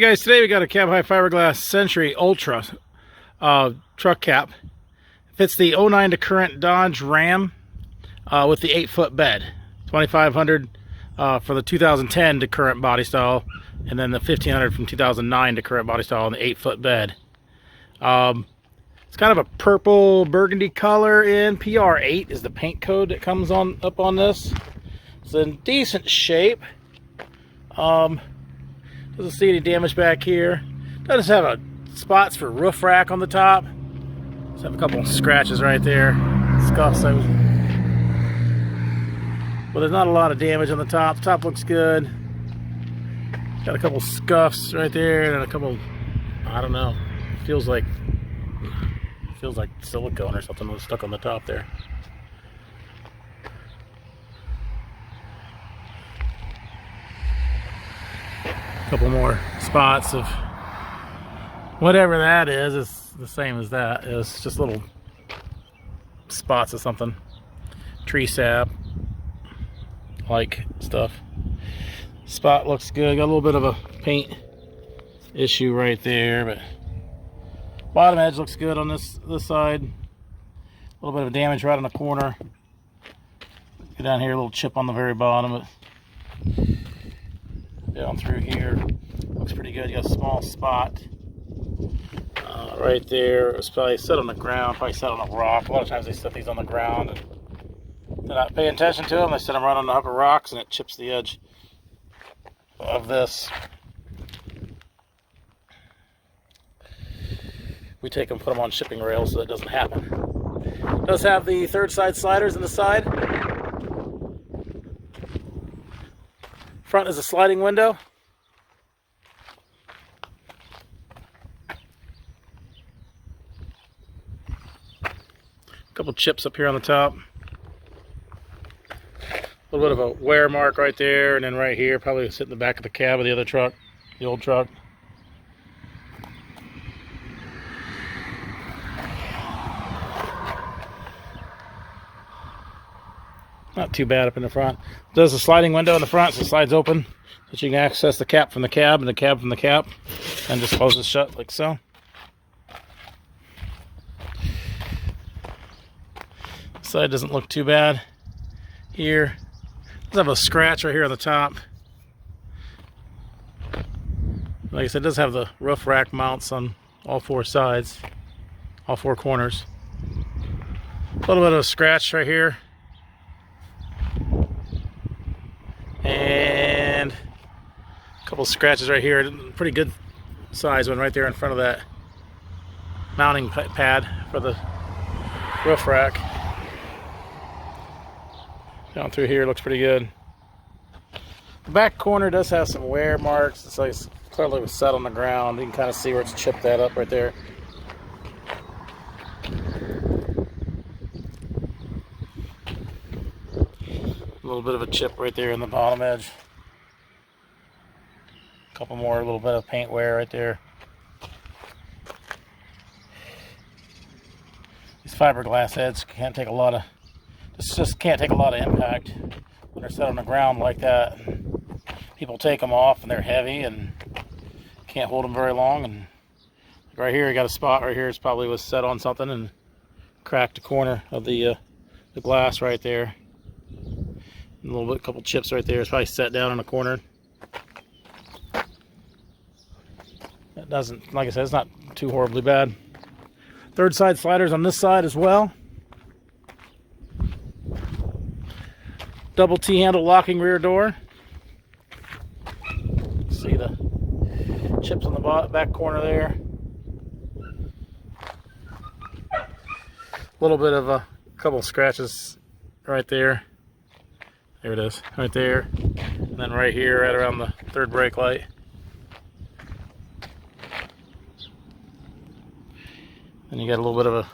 Hey guys, today we got a Cab High Fiberglass Century Ultra truck cap. Fits the 09 to current Dodge Ram with the 8-foot bed. 2,500 for the 2010 to current body style, and then the 1,500 from 2009 to current body style on the 8-foot bed. It's kind of a purple burgundy color in PR8 is the paint code that comes on up on this. It's in decent shape. Doesn't see any damage back here. Does have a spots for roof rack on the top. Just have a couple scratches right there. Scuffs. But there's not a lot of damage on the top. The top looks good. Got a couple scuffs right there and a couple, I don't know. Feels like silicone or something was stuck on the top there. Couple more spots of whatever that is. It's the same as that. It's just little spots of something, tree sap like stuff. Spot looks good. Got a little bit of a paint issue right there, but bottom edge looks good on this side. A little bit of damage right on the corner. Get down here, a little chip on the very bottom, but down through here looks pretty good. You got a small spot right there. It's probably set on the ground, probably set on a rock. A lot of times they set these on the ground and they're not paying attention to them. They set them right on the upper rocks and it chips the edge of this. We take them, put them on shipping rails so that doesn't happen. It does have the third side sliders in the side. Front is a sliding window. A couple chips up here on the top. A little bit of a wear mark right there, and then right here, probably sit in the back of the cab of the other truck, the old truck. Not too bad up in the front. It does a sliding window in the front, so it slides open, so you can access the cap from the cab and the cab from the cap, and just closes shut like so. This side doesn't look too bad. Here, does have a scratch right here on the top. Like I said, it does have the roof rack mounts on all four sides, all four corners. A little bit of a scratch right here. And a couple scratches right here. Pretty good size one right there in front of that mounting pad for the roof rack. Down through here looks pretty good. The back corner does have some wear marks. It's like it's clearly was set on the ground. You can kind of see where it's chipped that up right there. A little bit of a chip right there in the bottom edge. A couple more, a little bit of paint wear right there. These fiberglass heads can't take a lot of, just can't take a lot of impact when they're set on the ground like that. People take them off and they're heavy and can't hold them very long. And right here, you got a spot right here. It's probably was set on something and cracked the corner of the glass right there. A little bit, couple chips right there. It's probably set down in the corner. It doesn't, like I said, it's not too horribly bad. Third side sliders on this side as well. Double T-handle locking rear door. See the chips on the back corner there. A little bit of a couple scratches right there. There it is, right there. And then right here, right around the third brake light. And you got a little bit of a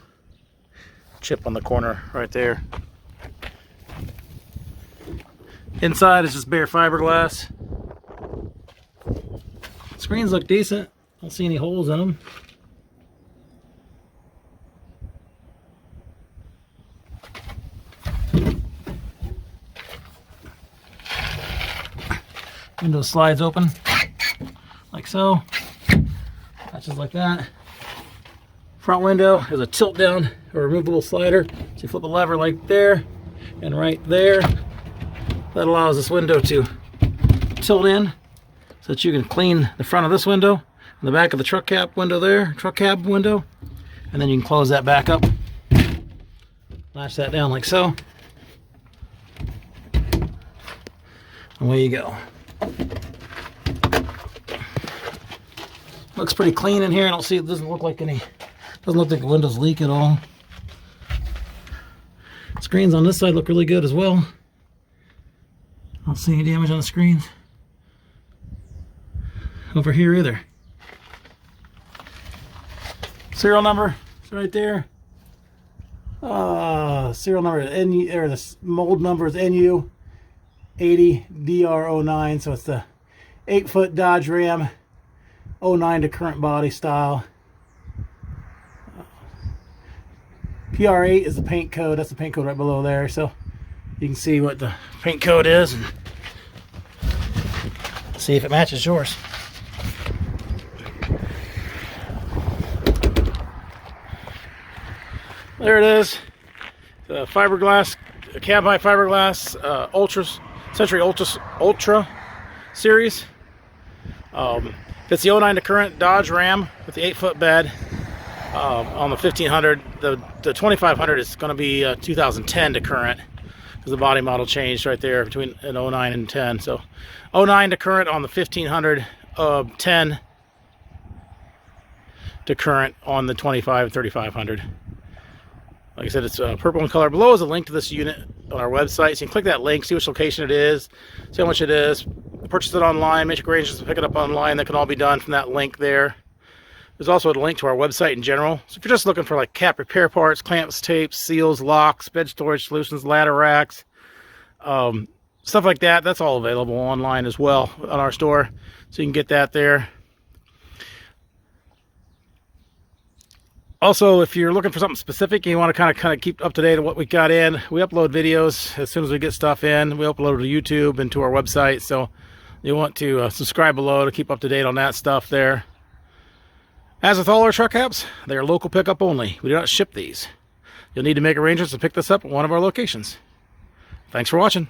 chip on the corner right there. Inside is just bare fiberglass. Screens look decent. Don't see any holes in them. Window slides open like so. attaches like that. Front window is a tilt down or removable slider. So you flip a lever like there and right there. That allows this window to tilt in so that you can clean the front of this window and the back of the truck cab window there, truck cab window, and then you can close that back up. Latch that down like so. Away you go. Looks pretty clean in here. I don't see, it doesn't look like the windows leak at all. Screens on this side look really good as well. I don't see any damage on the screens over here either. Serial number is right there. Serial number is NU, or the mold number is NU 80DR09, so it's the 8-foot Dodge Ram 09 to current body style. PR8 is the paint code. That's the paint code right below there, so you can see what the paint code is and see if it matches yours. There it is. The fiberglass, cab height fiberglass, Century Ultra series. It's the 09 to current Dodge Ram with the 8-foot bed. On the 1500, the 2500 is going to be 2010 to current because the body model changed right there between an 09 and 10. So 09 to current on the 1500, 10 to current on the 25 3500. Like I said, it's purple in color. Below is a link to this unit on our website. So you can click that link, see which location it is, see how much it is, purchase it online, make arrangements to pick it up online. That can all be done from that link there. There's also a link to our website in general. So if you're just looking for like cap repair parts, clamps, tapes, seals, locks, bed storage solutions, ladder racks, stuff like that, that's all available online as well on our store. So you can get that there. Also, if you're looking for something specific and you want to kind of keep up to date on what we got in, we upload videos as soon as we get stuff in. We upload to YouTube and to our website, so you want to subscribe below to keep up to date on that stuff there. As with all our truck cabs, they are local pickup only. We do not ship these. You'll need to make arrangements to pick this up at one of our locations. Thanks for watching.